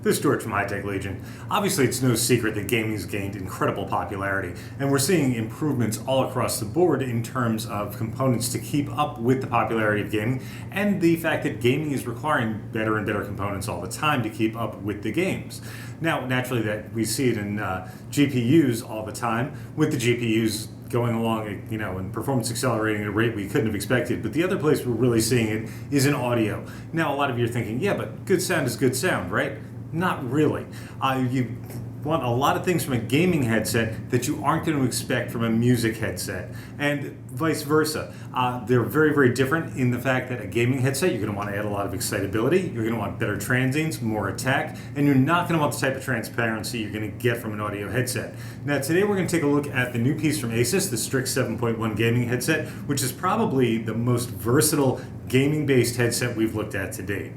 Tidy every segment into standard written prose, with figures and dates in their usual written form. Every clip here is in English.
This is George from High Tech Legion. Obviously, it's no secret that gaming's gained incredible popularity, and we're seeing improvements all across the board in terms of components to keep up with the popularity of gaming, and the fact that gaming is requiring better and better components all the time to keep up with the games. Now, naturally, that we see it in GPUs all the time, with the GPUs going along, and performance accelerating at a rate we couldn't have expected. But the other place we're really seeing it is in audio. Now, a lot of you are thinking, yeah, but good sound is good sound, right? Not really. You want a lot of things from a gaming headset that you aren't going to expect from a music headset, and vice versa. They're very, very different in the fact that a gaming headset, you're going to want to add a lot of excitability, you're going to want better transients, more attack, and you're not going to want the type of transparency you're going to get from an audio headset. Now, today we're going to take a look at the new piece from ASUS, the Strix 7.1 gaming headset, which is probably the most versatile gaming-based headset we've looked at to date.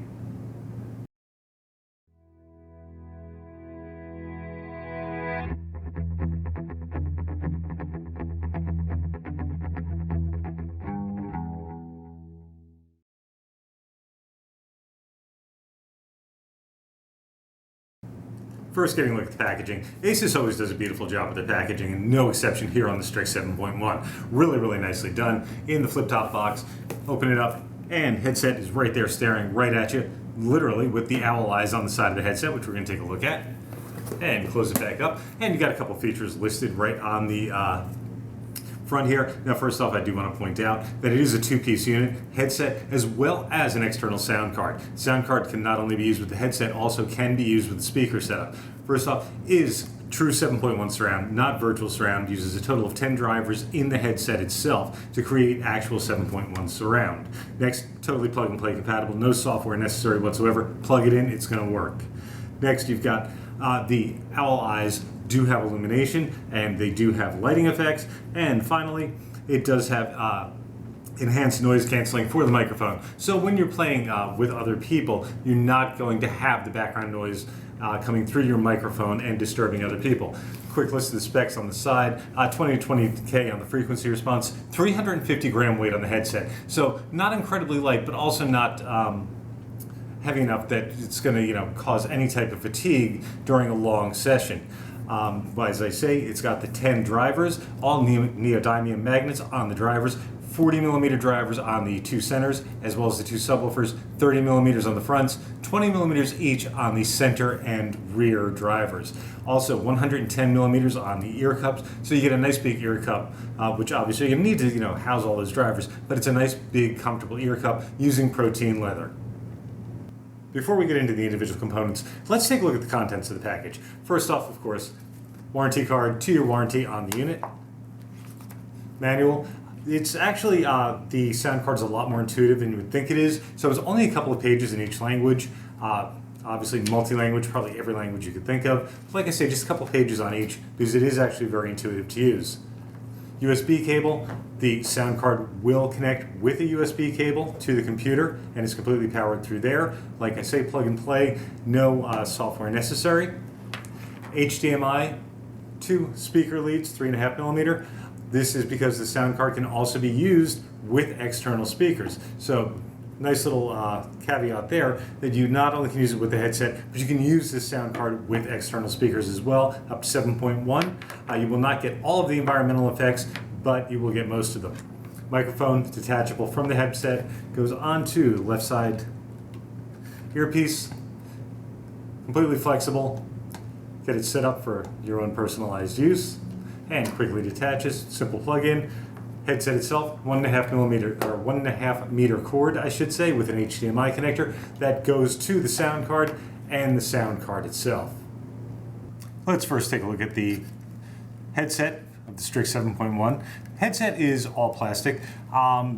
First, getting a look at the packaging. ASUS always does a beautiful job with their packaging, and no exception here on the Strix 7.1. Really, really nicely done. In the flip-top box, open it up, and headset is right there staring right at you, literally with the owl eyes on the side of the headset, which we're going to take a look at. And close it back up. And you got a couple features listed right on the front here. Now, first off, I do want to point out that it is a two-piece unit, headset, as well as an external sound card. Sound card can not only be used with the headset, also can be used with the speaker setup. First off is true 7.1 surround, not virtual surround. Uses a total of 10 drivers in the headset itself to create actual 7.1 surround. Next, totally plug and play compatible, no software necessary whatsoever. Plug it in, it's going to work. Next, you've got the owl eyes do have illumination, and they do have lighting effects. And finally, it does have enhanced noise canceling for the microphone. So when you're playing with other people, you're not going to have the background noise coming through your microphone and disturbing other people. Quick list of the specs on the side. 20 to 20K on the frequency response, 350 gram weight on the headset. So not incredibly light, but also not heavy enough that it's going to cause any type of fatigue during a long session. But as I say, it's got the 10 drivers, all neodymium magnets on the drivers, 40 millimeter drivers on the two centers, as well as the two subwoofers, 30 millimeters on the fronts, 20 millimeters each on the center and rear drivers. Also 110 millimeters on the ear cups, so you get a nice big ear cup, which obviously you need to house all those drivers, but it's a nice big comfortable ear cup using protein leather. Before we get into the individual components, let's take a look at the contents of the package. First off, of course, warranty card, 2-year warranty on the unit. Manual. It's actually, the sound card's a lot more intuitive than you would think it is, so it's only a couple of pages in each language. Obviously multi-language, probably every language you could think of. Like I say, just a couple pages on each, because it is actually very intuitive to use. USB cable. The sound card will connect with a USB cable to the computer, and it's completely powered through there. Like I say, plug and play, no software necessary. HDMI, 2 speaker leads, 3.5 millimeter. This is because the sound card can also be used with external speakers. So nice little caveat there, that you not only can use it with the headset, but you can use this sound card with external speakers as well, up to 7.1. You will not get all of the environmental effects, but you will get most of them. Microphone, detachable from the headset, goes onto the left side earpiece, completely flexible. Get it set up for your own personalized use, and quickly detaches, simple plug-in. Headset itself, 1.5 meter cord, I should say, with an HDMI connector that goes to the sound card and the sound card itself. Let's first take a look at the headset of the Strix 7.1. Headset is all plastic.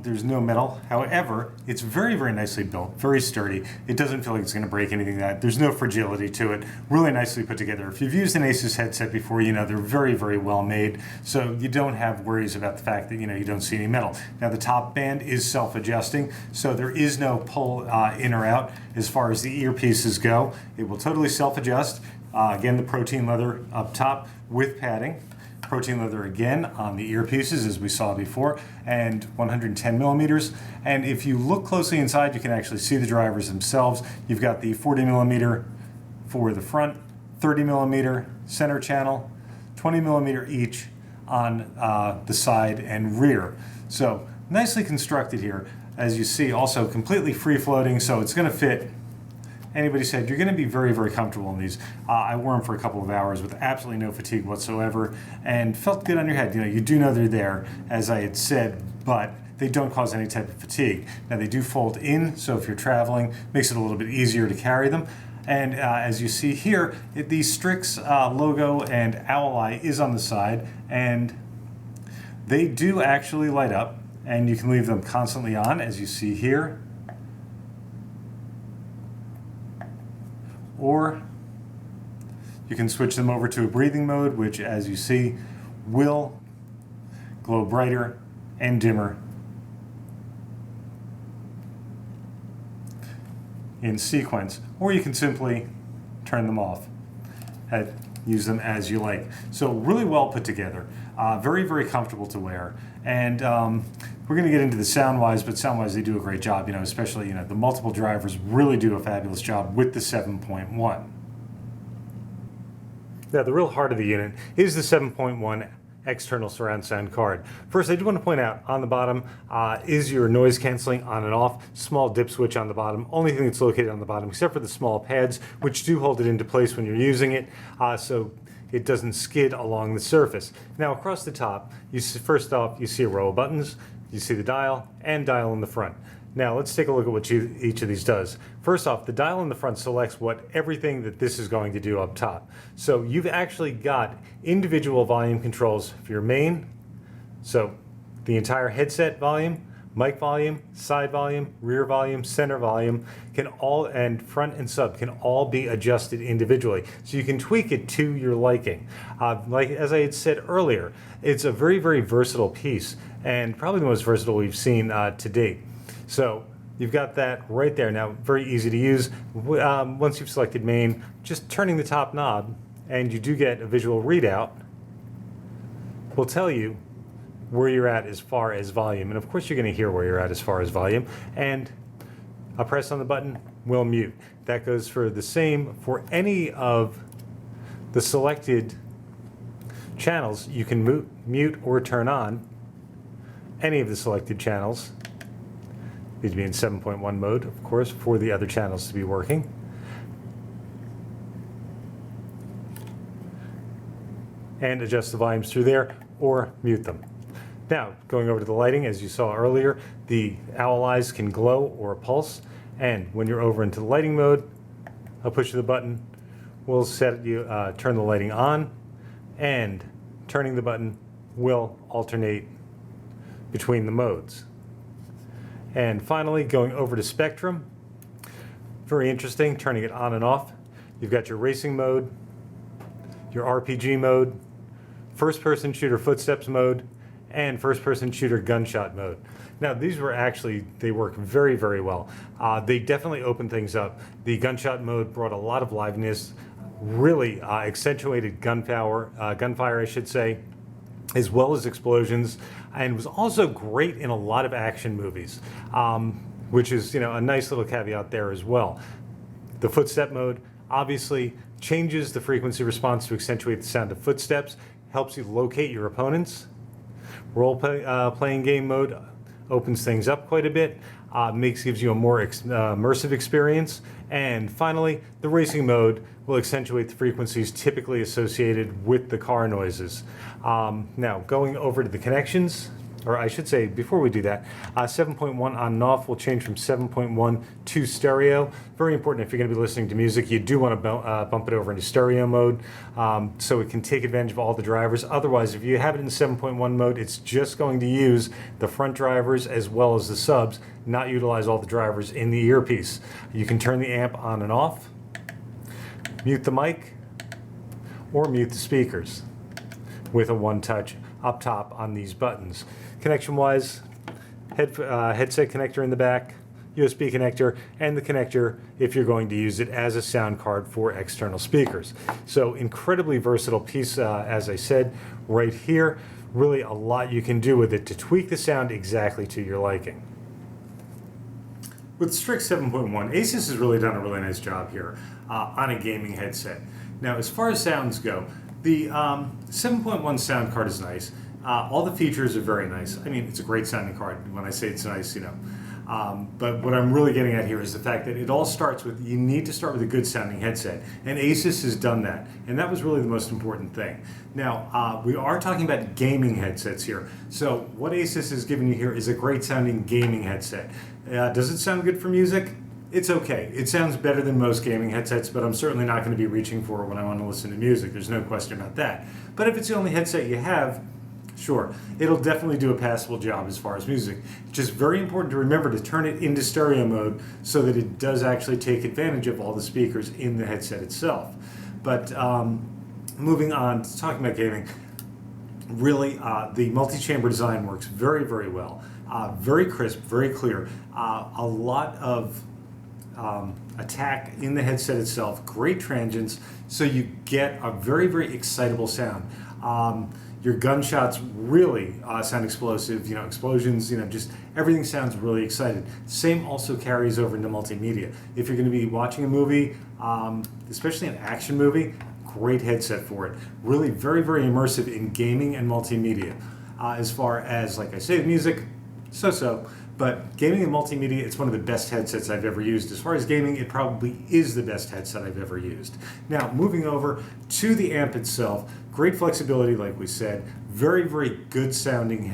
There's no metal. However, it's very, very nicely built, very sturdy. It doesn't feel like it's going to break anything. There's no fragility to it. Really nicely put together. If you've used an ASUS headset before, they're very, very well made. So you don't have worries about the fact that you don't see any metal. Now the top band is self-adjusting, so there is no pull in or out as far as the earpieces go. It will totally self-adjust. Again, the protein leather up top with padding. Protein leather again on the earpieces, as we saw before, and 110 millimeters. And if you look closely inside, you can actually see the drivers themselves. You've got the 40 millimeter for the front, 30 millimeter center channel, 20 millimeter each on the side and rear. So nicely constructed here. As you see, also completely free floating, so it's going to fit. Anybody said you're going to be very, very comfortable in these. I wore them for a couple of hours with absolutely no fatigue whatsoever and felt good on your head. You know, you do know they're there, as I had said, but they don't cause any type of fatigue. Now they do fold in, so if you're traveling, makes it a little bit easier to carry them. And as you see here, the Strix logo and owl eye is on the side, and they do actually light up, and you can leave them constantly on, as you see here. Or you can switch them over to a breathing mode, which, as you see, will glow brighter and dimmer in sequence. Or you can simply turn them off and use them as you like. So really well put together, very, very comfortable to wear. And we're going to get into the sound-wise, but sound-wise they do a great job, you know, especially, you know, the multiple drivers really do a fabulous job with the 7.1. Now the real heart of the unit is the 7.1 external surround sound card. First, I do want to point out on the bottom is your noise canceling on and off, small dip switch on the bottom, only thing that's located on the bottom except for the small pads, which do hold it into place when you're using it, so it doesn't skid along the surface. Now across the top, first off, you see a row of buttons, you see the dial and dial in the front. Now let's take a look at what each of these does. First off, the dial in the front selects everything that this is going to do up top. So you've actually got individual volume controls for your main, so the entire headset volume, mic volume, side volume, rear volume, center volume, and front and sub can all be adjusted individually. So you can tweak it to your liking. Like as I had said earlier, it's a very, very versatile piece and probably the most versatile we've seen to date. So you've got that right there. Now, very easy to use. Once you've selected main, just turning the top knob and you do get a visual readout will tell you where you're at as far as volume. And of course you're going to hear where you're at as far as volume. And a press on the button will mute. That goes for the same for any of the selected channels. You can mute or turn on any of the selected channels. These be in 7.1 mode, of course, for the other channels to be working. And adjust the volumes through there or mute them. Now, going over to the lighting, as you saw earlier, the owl eyes can glow or pulse. And when you're over into the lighting mode, a push of the button will turn the lighting on, and turning the button will alternate between the modes. And finally, going over to spectrum, very interesting, turning it on and off. You've got your racing mode, your RPG mode, first-person shooter footsteps mode, and first-person shooter gunshot mode. Now these they work very, very well. They definitely open things up. The gunshot mode brought a lot of liveliness, really accentuated gunfire, I should say, as well as explosions, and was also great in a lot of action movies, which is, you know, a nice little caveat there as well. The footstep mode obviously changes the frequency response to accentuate the sound of footsteps, helps you locate your opponents. Role-playing game mode opens things up quite a bit, gives you a more immersive experience. And finally, the racing mode will accentuate the frequencies typically associated with the car noises. Now, going over to the connections, or I should say, before we do that, 7.1 on and off will change from 7.1 to stereo. Very important if you're going to be listening to music, you do want to bump it over into stereo mode so it can take advantage of all the drivers. Otherwise, if you have it in 7.1 mode, it's just going to use the front drivers as well as the subs, not utilize all the drivers in the earpiece. You can turn the amp on and off, mute the mic, or mute the speakers with a one-touch up top on these buttons. Connection-wise, headset connector in the back, USB connector, and the connector if you're going to use it as a sound card for external speakers. So incredibly versatile piece, as I said, right here. Really a lot you can do with it to tweak the sound exactly to your liking. With Strix 7.1, ASUS has really done a really nice job here on a gaming headset. Now, as far as sounds go, the 7.1 sound card is nice. All the features are very nice. I mean, it's a great sounding card. When I say it's nice, you know. But what I'm really getting at here is the fact that it all starts with, you need to start with a good sounding headset. And ASUS has done that. And that was really the most important thing. Now, we are talking about gaming headsets here. So what ASUS has given you here is a great sounding gaming headset. Does it sound good for music? It's okay. It sounds better than most gaming headsets, but I'm certainly not going to be reaching for it when I want to listen to music. There's no question about that. But if it's the only headset you have, sure, it'll definitely do a passable job as far as music. It's just very important to remember to turn it into stereo mode so that it does actually take advantage of all the speakers in the headset itself. But moving on to talking about gaming, really the multi-chamber design works very, very well. Very crisp, very clear. A lot of attack in the headset itself, great transients, so you get a very, very excitable sound. Your gunshots really sound explosive, you know, explosions, you know, just everything sounds really excited. Same also carries over into multimedia. If you're going to be watching a movie, especially an action movie, great headset for it. Really very, very immersive in gaming and multimedia. As far as, like I say, music, so-so. But gaming and multimedia, it's one of the best headsets I've ever used. As far as gaming, it probably is the best headset I've ever used. Now, moving over to the amp itself, great flexibility, like we said, very, very good sounding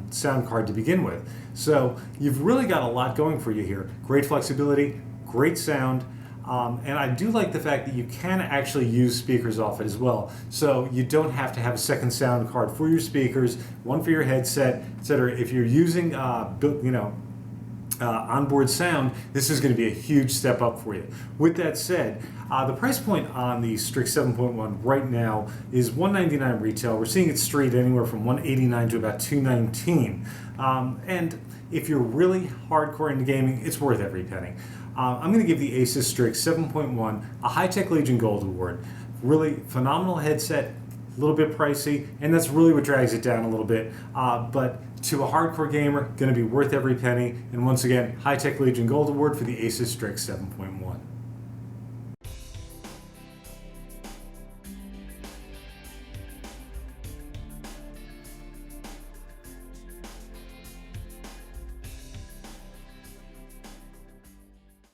sound card to begin with. So you've really got a lot going for you here. Great flexibility, great sound, and I do like the fact that you can actually use speakers off it as well. So you don't have to have a second sound card for your speakers, one for your headset, etc. If you're using, onboard sound, this is going to be a huge step up for you. With that said, the price point on the Strix 7.1 right now is $199 retail. We're seeing it street anywhere from $189 to about $219. And if you're really hardcore into gaming, it's worth every penny. I'm going to give the ASUS Strix 7.1 a High-Tech Legion Gold Award. Really phenomenal headset, a little bit pricey, and that's really what drags it down a little bit. But to a hardcore gamer, going to be worth every penny. And once again, High-Tech Legion Gold Award for the ASUS Strix 7.1.